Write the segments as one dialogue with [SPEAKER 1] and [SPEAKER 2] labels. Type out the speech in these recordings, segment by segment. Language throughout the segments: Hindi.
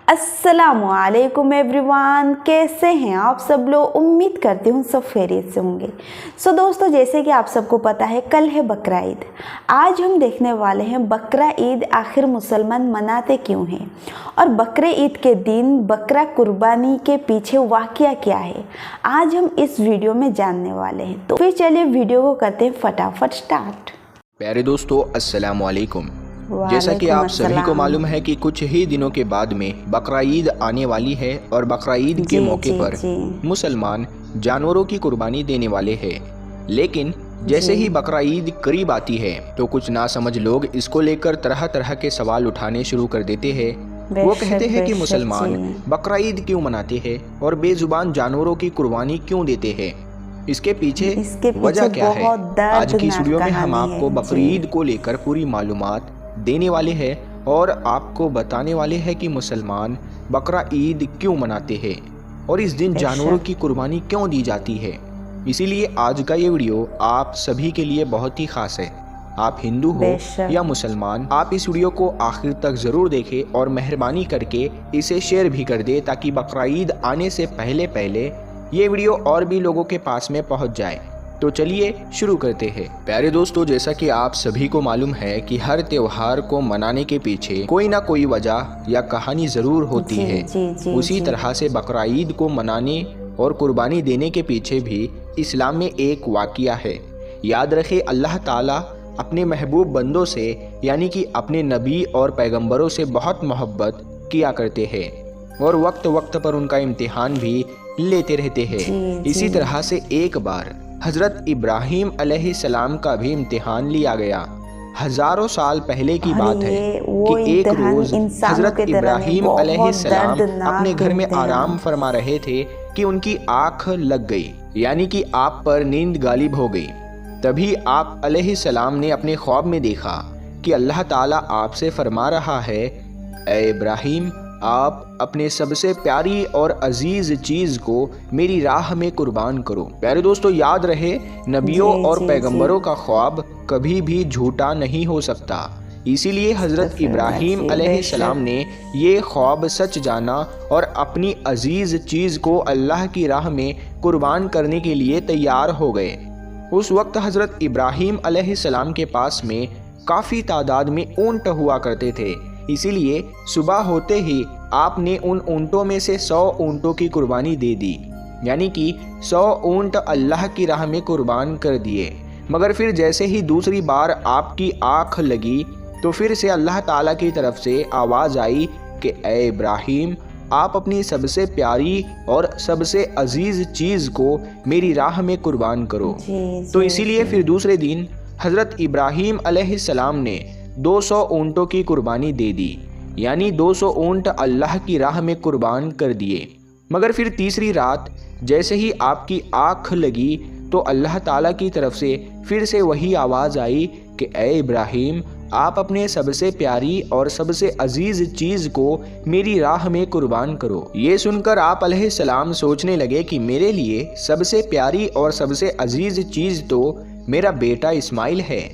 [SPEAKER 1] अस्सलामुअलैकुम एवरीवन, कैसे हैं आप सब लोग। उम्मीद करती हूँ सब खैरियत से होंगे। सो दोस्तों, जैसे कि आप सबको पता है कल है बकरा ईद। आज हम देखने वाले हैं बकरा ईद आखिर मुसलमान मनाते क्यों हैं और बकरे ईद के दिन बकरा कुर्बानी के पीछे वाक़या क्या है, आज हम इस वीडियो में जानने वाले हैं। तो फिर चलिए वीडियो को करते हैं फटाफट स्टार्ट।
[SPEAKER 2] प्यारे दोस्तों, अस्सलाम वालेकुम। जैसा कि आप सभी को मालूम है कि कुछ ही दिनों के बाद में बकरा ईद आने वाली है और बकरा ईद के मौके पर मुसलमान जानवरों की कुर्बानी देने वाले हैं। लेकिन जैसे ही बकरा ईद करीब आती है तो कुछ नासमझ लोग इसको लेकर तरह तरह के सवाल उठाने शुरू कर देते हैं। वो कहते हैं कि मुसलमान बकरा ईद क्यों मनाते हैं और बेजुबान जानवरों की कुर्बानी क्यों देते हैं, इसके पीछे वजह क्या है। आज की इस वीडियो में हम आपको बकरीद को लेकर पूरी मालूमात देने वाले हैं और आपको बताने वाले हैं कि मुसलमान बकरा ईद क्यों मनाते हैं और इस दिन जानवरों की कुर्बानी क्यों दी जाती है। इसीलिए आज का ये वीडियो आप सभी के लिए बहुत ही खास है। आप हिंदू हो या मुसलमान, आप इस वीडियो को आखिर तक ज़रूर देखें और मेहरबानी करके इसे शेयर भी कर दे ताकि बकरा ईद आने से पहले ये वीडियो और भी लोगों के पास में पहुंच जाए। तो चलिए शुरू करते हैं। प्यारे दोस्तों, जैसा कि आप सभी को मालूम है कि हर त्योहार को मनाने के पीछे कोई ना कोई वजह या कहानी ज़रूर होती है। उसी तरह से बकरा ईद को मनाने और कुर्बानी देने के पीछे भी इस्लाम में एक वाक़या है। याद रखें, अल्लाह ताला अपने महबूब बंदों से यानी कि अपने नबी और पैगम्बरों से बहुत मोहब्बत किया करते हैं और वक्त वक्त पर उनका इम्तिहान भी लेते रहते हैं। इसी तरह से एक बार हज़रत इब्राहीम अलैहिस्सलाम का भी इम्तिहान लिया गया। हज़ारों साल पहले की बात है कि एक रोज़ हज़रत इब्राहीम अलैहिस्सलाम अपने घर में आराम फरमा रहे थे कि उनकी आँख लग गई, यानी कि आप पर नींद गालिब हो गई। तभी आप अलैहिस्सलाम ने अपने ख्वाब में देखा कि अल्लाह ताला आपसे फरमा रहा है, ए इब्राहीम, आप अपने सबसे प्यारी और अजीज चीज़ को मेरी राह में कुर्बान करो। प्यारे दोस्तों, याद रहे, नबियों और पैगंबरों का ख्वाब कभी भी झूठा नहीं हो सकता। इसीलिए हज़रत इब्राहीम अलैहिस्सलाम ने ये ख्वाब सच जाना और अपनी अजीज चीज़ को अल्लाह की राह में कुर्बान करने के लिए तैयार हो गए। उस वक्त हज़रत इब्राहीम अलैहिस्सलाम के पास में काफ़ी तादाद में ऊँट हुआ करते थे। इसीलिए सुबह होते ही आपने उन ऊँटों में से 100 ऊँटों की कुर्बानी दे दी, यानी कि 100 ऊँट अल्लाह की राह में कुर्बान कर दिए। मगर फिर जैसे ही दूसरी बार आपकी आँख लगी तो फिर से अल्लाह ताला की तरफ से आवाज़ आई कि ए इब्राहीम, आप अपनी सबसे प्यारी और सबसे अजीज़ चीज़ को मेरी राह में कुर्बान करो। तो इसीलिए फिर दूसरे दिन हज़रत इब्राहीम अलैहिस्सलाम ने 200 ऊँटों की कुर्बानी दे दी, यानी 200 ऊँट अल्लाह की राह में कुर्बान कर दिए। मगर फिर तीसरी रात जैसे ही आपकी आँख लगी तो अल्लाह ताला की तरफ से फिर से वही आवाज़ आई कि ए इब्राहीम, आप अपने सबसे प्यारी और सबसे अजीज़ चीज़ को मेरी राह में कुर्बान करो। ये सुनकर आप अलैहिस्सलाम सोचने लगे कि मेरे लिए सबसे प्यारी और सबसे अजीज़ चीज़ तो मेरा बेटा इस्माइल है।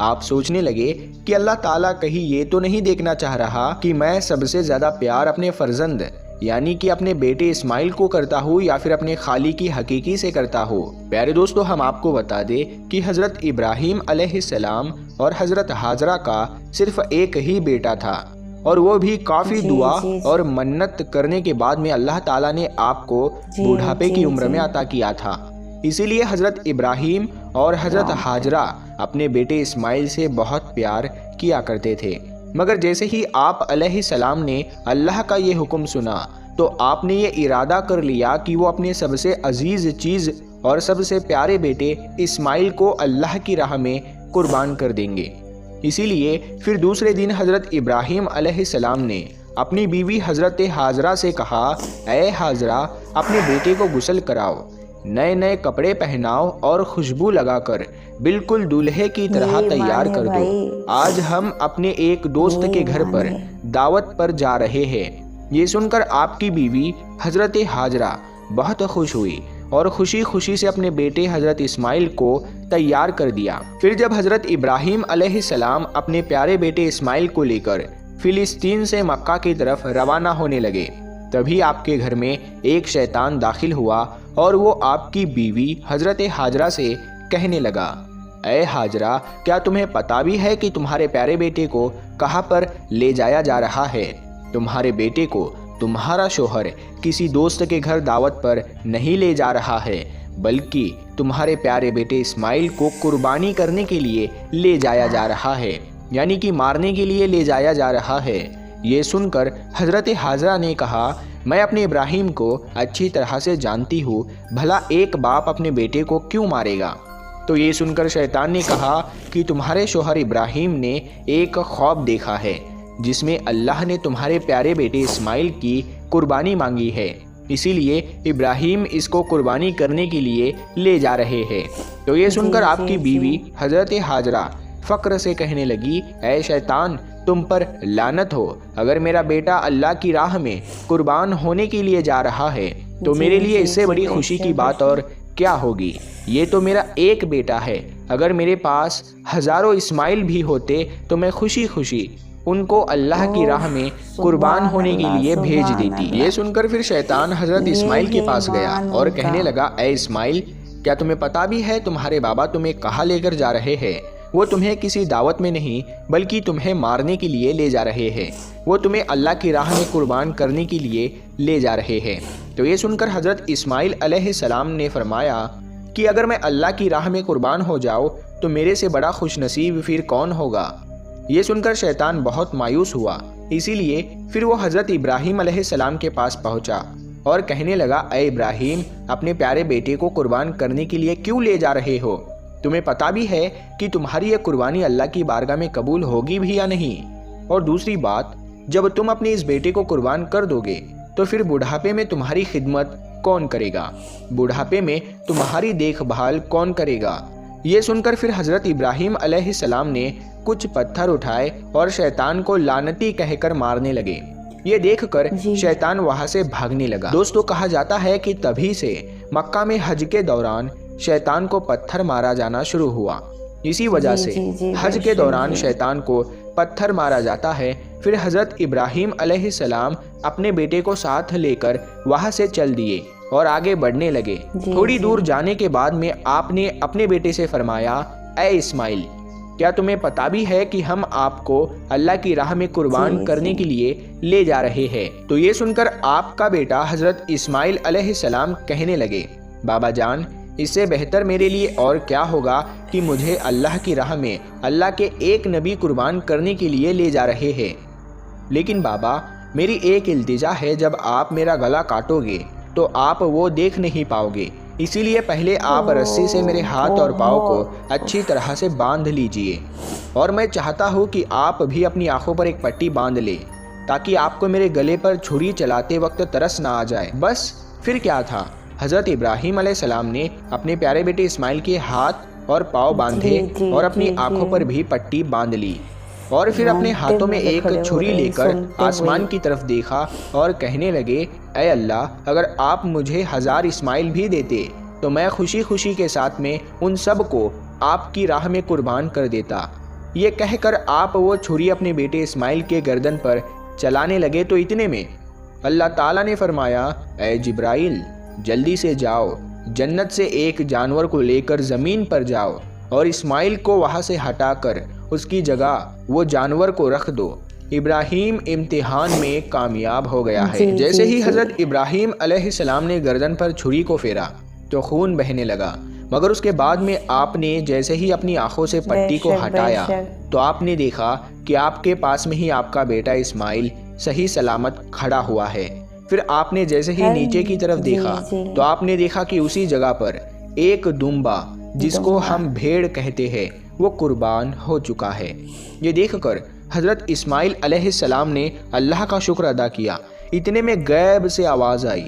[SPEAKER 2] आप सोचने लगे कि अल्लाह ताला कहीं ये तो नहीं देखना चाह रहा कि मैं सबसे ज़्यादा प्यार अपने फर्जंद यानी कि अपने बेटे इस्माइल को करता हूँ या फिर अपने खाली की हकीकी से करता हूँ। प्यारे दोस्तों, हम आपको बता दें कि हज़रत इब्राहीम अलैहिस्सलाम और हज़रत हाजरा का सिर्फ एक ही बेटा था और वो भी काफ़ी दुआ और मन्नत करने के बाद में अल्लाह ताला ने आपको बुढ़ापे की उम्र में अता किया था। इसीलिए हज़रत इब्राहीम और हज़रत हाजरा अपने बेटे इस्माइल से बहुत प्यार किया करते थे। मगर जैसे ही आप अलैहिस्सलाम ने अल्लाह का ये हुक्म सुना तो आपने ये इरादा कर लिया कि वो अपने सबसे अजीज़ चीज़ और सबसे प्यारे बेटे इस्माइल को अल्लाह की राह में कुर्बान कर देंगे। इसीलिए फिर दूसरे दिन हज़रत इब्राहीम अलैहिस्सलाम ने अपनी बीवी हज़रत हाजरा से कहा, ए हाजरा, अपने बेटे को गुस्ल कराओ, नए नए कपड़े पहनाओ और खुशबू लगाकर बिल्कुल दूल्हे की तरह तैयार कर दो। आज हम अपने एक दोस्त के घर पर दावत पर जा रहे हैं। ये सुनकर आपकी बीवी हज़रत हाजरा बहुत खुश हुई और खुशी खुशी से अपने बेटे हज़रत इस्माइल को तैयार कर दिया। फिर जब हज़रत इब्राहीम अलैहिस्सलाम अपने प्यारे बेटे इस्माइल को लेकर फिलिस्तीन से मक्का की तरफ रवाना होने लगे। तभी आपके घर में एक शैतान दाखिल हुआ और वो आपकी बीवी हजरत हाजरा से कहने लगा, ऐ हाजरा, क्या तुम्हें पता भी है कि तुम्हारे प्यारे बेटे को कहाँ पर ले जाया जा रहा है? तुम्हारे बेटे को तुम्हारा शोहर किसी दोस्त के घर दावत पर नहीं ले जा रहा है, बल्कि तुम्हारे प्यारे बेटे इस्माइल को कुर्बानी करने के लिए ले जाया जा रहा है, यानी कि मारने के लिए ले जाया जा रहा है। ये सुनकर हजरत हाजरा ने कहा, मैं अपने इब्राहिम को अच्छी तरह से जानती हूँ, भला एक बाप अपने बेटे को क्यों मारेगा? तो ये सुनकर शैतान ने कहा कि तुम्हारे शोहर इब्राहिम ने एक ख्वाब देखा है जिसमें अल्लाह ने तुम्हारे प्यारे बेटे इस्माइल की कुर्बानी मांगी है, इसीलिए इब्राहिम इसको कुर्बानी करने के लिए ले जा रहे हैं। तो ये सुनकर आपकी बीवी हजरत हाजरा फ़क्र से कहने लगी, ऐ शैतान, तुम पर लानत हो, अगर मेरा बेटा अल्लाह की राह में कुर्बान होने के लिए जा रहा है तो मेरे लिए इससे बड़ी खुशी की बात और क्या होगी? ये तो मेरा एक बेटा है, अगर मेरे पास हज़ारों इस्माइल भी होते तो मैं खुशी खुशी उनको अल्लाह की राह में कुर्बान होने के लिए भेज देती। ये सुनकर फिर शैतान हजरत इस्माइल के पास गया और कहने लगा, ऐ इस्माइल, क्या तुम्हें पता भी है तुम्हारे बाबा तुम्हें कहाँ लेकर जा रहे हैं? वो तुम्हें किसी दावत में नहीं बल्कि तुम्हें मारने के लिए ले जा रहे हैं। वो तुम्हें अल्लाह की राह में कुर्बान करने के लिए ले जा रहे हैं। तो ये सुनकर हजरत इस्माइल अलैहिस्सलाम ने फरमाया कि अगर मैं अल्लाह की राह में कुर्बान हो जाऊँ तो मेरे से बड़ा खुशनसीब फिर कौन होगा? ये सुनकर शैतान बहुत मायूस हुआ, इसीलिए फिर वो हजरत इब्राहिम अलैहिस्सलाम के पास पहुंचा और कहने लगा, ऐ इब्राहिम, अपने प्यारे बेटे को कुर्बान करने के लिए क्यों ले जा रहे हो? तुम्हें पता भी है कि तुम्हारी यह कुर्बानी अल्लाह की बारगाह में कबूल होगी भी या नहीं? और दूसरी बात, जब तुम अपने इस बेटे को कुर्बान कर दोगे तो फिर बुढ़ापे में तुम्हारी खिदमत कौन करेगा? बुढ़ापे में तुम्हारी देखभाल कौन करेगा? ये सुनकर फिर हजरत इब्राहिम अलैहिस्सलाम ने कुछ पत्थर उठाए और शैतान को लानती कहकर मारने लगे। ये देखकर शैतान वहां से भागने लगा। दोस्तों, कहा जाता है कि तभी से मक्का में हज के दौरान शैतान को पत्थर मारा जाना शुरू हुआ। इसी वजह से हज के दौरान शैतान को पत्थर मारा जाता है। फिर हजरत इब्राहिम अलैहिस्सलाम अपने बेटे को साथ लेकर वहां से चल दिए और आगे बढ़ने लगे। थोड़ी दूर जाने के बाद में आपने अपने बेटे से फरमाया, ऐ इस्माइल, क्या तुम्हें पता भी है कि हम आपको अल्लाह की राह में कुर्बान करने के लिए ले जा रहे हैं? तो ये सुनकर आपका बेटा हजरत इस्माइल अलैहिस्सलाम कहने लगे, बाबा जान, इससे बेहतर मेरे लिए और क्या होगा कि मुझे अल्लाह की राह में अल्लाह के एक नबी कुर्बान करने के लिए ले जा रहे हैं। लेकिन बाबा, मेरी एक इल्तिजा है, जब आप मेरा गला काटोगे तो आप वो देख नहीं पाओगे, इसीलिए पहले आप रस्सी से मेरे हाथ और पाँव को अच्छी तरह से बांध लीजिए। और मैं चाहता हूँ कि आप भी अपनी आंखों पर एक पट्टी बांध ले, ताकि आपको मेरे गले पर छुरी चलाते वक्त तरस ना आ जाए। बस फिर क्या था, हजरत इब्राहिम अलैहिस्सलाम ने अपने प्यारे बेटे इस्माइल के हाथ और पाँव बांधे और अपनी आंखों पर भी पट्टी बांध ली और फिर अपने हाथों में एक छुरी लेकर आसमान की तरफ देखा और कहने लगे, ऐ अल्लाह, अगर आप मुझे 1000 इस्माइल भी देते तो मैं खुशी खुशी के साथ में उन सब को आपकी राह में कुर्बान कर देता। ये कहकर आप वो छुरी अपने बेटे इस्माइल के गर्दन पर चलाने लगे तो इतने में अल्लाह ताला ने फरमाया, ऐ जिब्राइल, जल्दी से जाओ, जन्नत से एक जानवर को लेकर ज़मीन पर जाओ और इस्माइल को वहाँ से हटाकर उसकी जगह वो जानवर को रख दो। इब्राहिम इम्तिहान में कामयाब हो गया है। जैसे ही हजरत इब्राहिम अलैहिस्सलाम ने गर्दन पर छुरी को फेरा तो खून बहने लगा, मगर उसके बाद में आपने जैसे ही अपनी आंखों से पट्टी को हटाया तो आपने देखा कि आपके पास में ही आपका बेटा इस्माइल सही सलामत खड़ा हुआ है। फिर आपने जैसे ही नीचे की तरफ देखा तो आपने देखा कि उसी जगह पर एक दुम्बा, जिसको हम भेड़ कहते हैं, वो कुर्बान हो चुका है। ये देखकर हजरत इस्माइल अलैहिस्सलाम ने अल्लाह का शुक्र अदा किया। इतने में गैब से आवाज़ आई,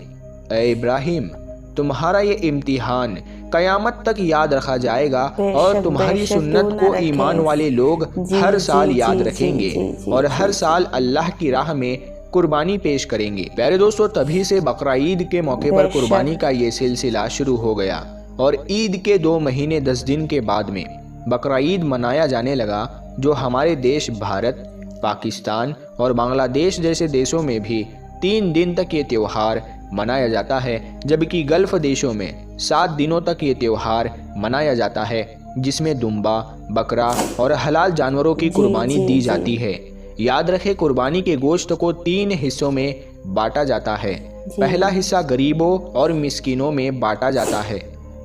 [SPEAKER 2] ऐ इब्राहिम, तुम्हारा ये इम्तिहान कयामत तक याद रखा जाएगा और तुम्हारी सुन्नत को ईमान वाले लोग हर साल याद रखेंगे और हर साल अल्लाह की राह में कुर्बानी पेश करेंगे। प्यारे दोस्तों, तभी से बकरा ईद के मौके पर कुर्बानी का ये सिलसिला शुरू हो गया और ईद के 2 महीने 10 दिन के बाद में बकरा ईद मनाया जाने लगा, जो हमारे देश भारत पाकिस्तान और बांग्लादेश जैसे देशों में भी 3 दिन तक ये त्यौहार मनाया जाता है, जबकि गल्फ़ देशों में 7 दिनों तक ये त्यौहार मनाया जाता है, जिसमें दुम्बा, बकरा और हलाल जानवरों की कुर्बानी दी जाती है। याद रखें, कुर्बानी के गोश्त को 3 हिस्सों में बांटा जाता है। पहला हिस्सा गरीबों और मिस्कीनों में बांटा जाता है,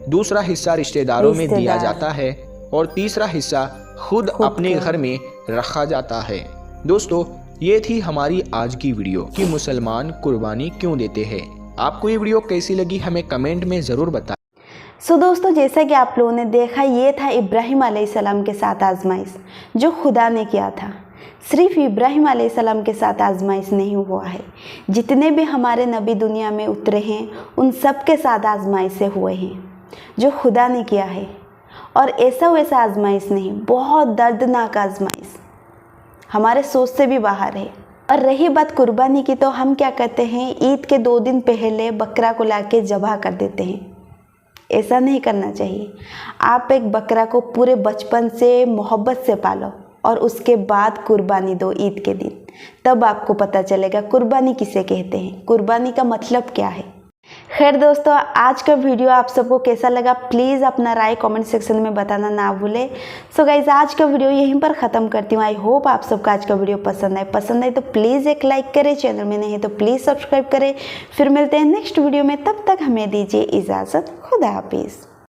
[SPEAKER 2] दूसरा हिस्सा रिश्तेदारों में दिया जाता है और तीसरा हिस्सा खुद अपने घर में रखा जाता है। दोस्तों, ये थी हमारी आज की वीडियो कि मुसलमान कुर्बानी क्यों देते हैं। आपको ये वीडियो कैसी लगी हमें कमेंट में ज़रूर बताएं।
[SPEAKER 1] सो दोस्तों, जैसा कि आप लोगों ने देखा, ये था इब्राहिम अलैहिस्सलाम के साथ आजमाइश जो खुदा ने किया था। सिर्फ इब्राहिम अलैहिस्सलाम के साथ आजमाइश नहीं हुआ है, जितने भी हमारे नबी दुनिया में उतरे हैं उन सब के साथ आजमाइशें हुए हैं जो खुदा ने किया है। और ऐसा वैसा आजमाइश नहीं, बहुत दर्दनाक आजमाइश, हमारे सोच से भी बाहर है। और रही बात कुर्बानी की, तो हम क्या करते हैं, ईद के 2 दिन पहले बकरा को लाके ज़बह कर देते हैं। ऐसा नहीं करना चाहिए। आप एक बकरा को पूरे बचपन से मोहब्बत से पालो और उसके बाद कुर्बानी दो ईद के दिन, तब आपको पता चलेगा कुर्बानी किसे कहते हैं, कुर्बानी का मतलब क्या है। खैर दोस्तों, आज का वीडियो आप सबको कैसा लगा प्लीज़ अपना राय कमेंट सेक्शन में बताना ना भूले। सो गाइज, आज का वीडियो यहीं पर ख़त्म करती हूँ। आई होप आप सबका आज का वीडियो पसंद आए तो प्लीज़ एक लाइक करें, चैनल में नहीं है तो प्लीज़ सब्सक्राइब करें। फिर मिलते हैं नेक्स्ट वीडियो में, तब तक हमें दीजिए इजाज़त। खुदा हाफिज़।